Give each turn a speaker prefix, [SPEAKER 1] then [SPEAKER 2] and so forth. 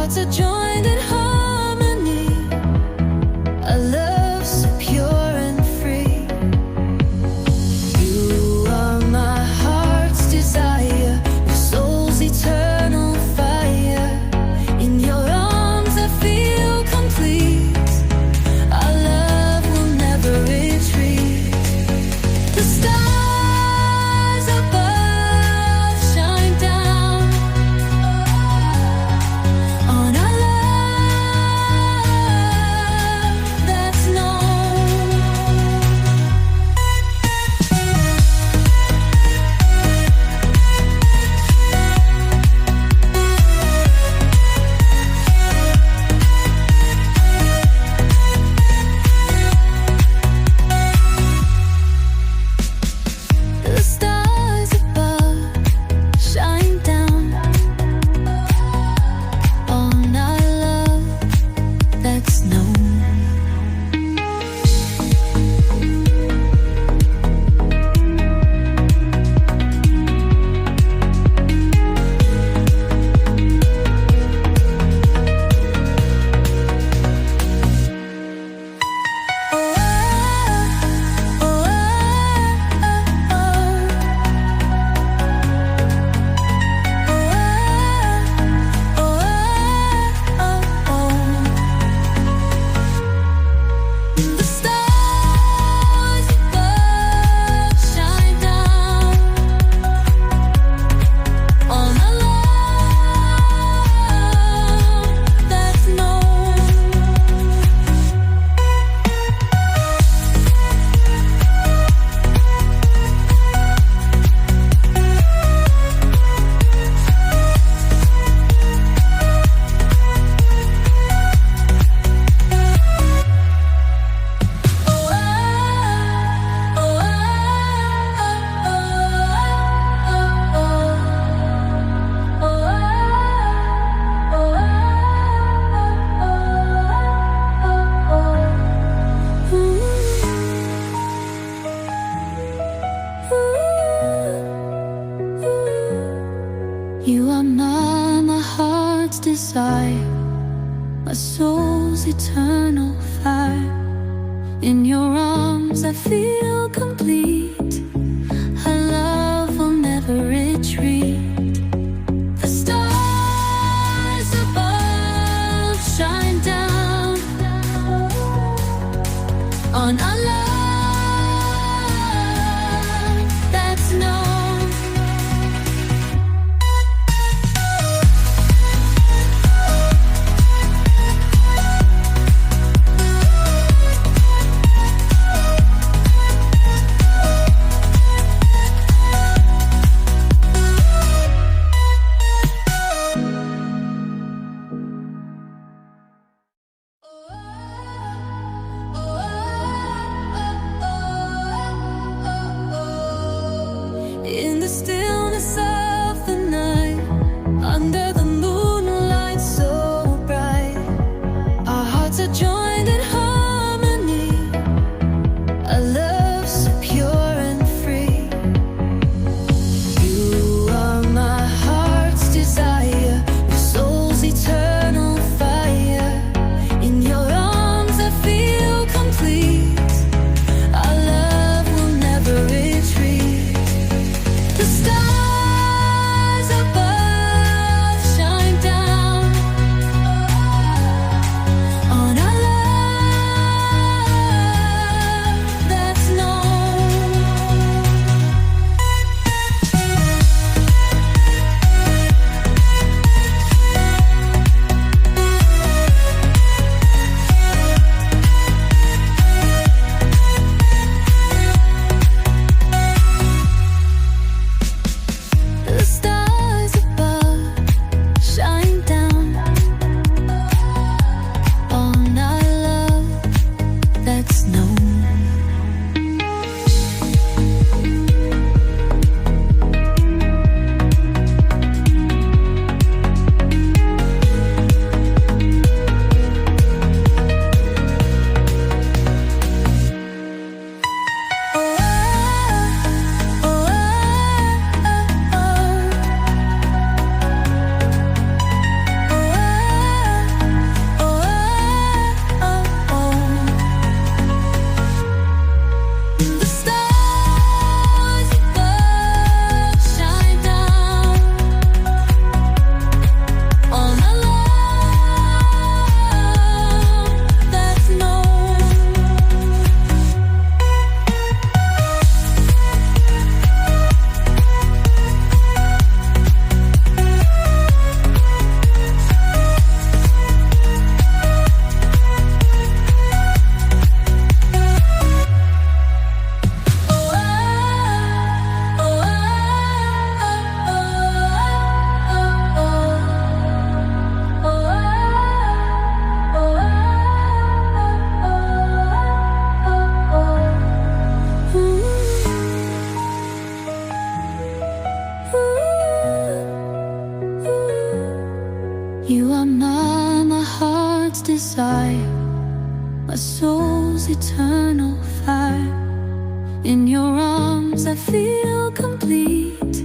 [SPEAKER 1] hearts are joined in harmony. A love so pure and free. You are my heart's desire, your soul's eternal fire. In your arms I feel complete. Our love will never retreat. The stars above shine down on our love that's known. The stars above shine down on our love that's known. The stars above shine down on our love that's known. You are my heart's desire, my soul's eternal fire. In your arms I feel complete. Our love will never retreat. The stars above shine down on our love that's known. In the stillness of the night, under the moonlight so bright, our hearts are joined in harmony. A love so pure and free. You are my heart's desire, your soul's eternal fire. In your arms I feel complete. Our love will never retreat. The stars above shine down on our love You are my heart's desire, my soul's eternal fire. In your arms I feel complete.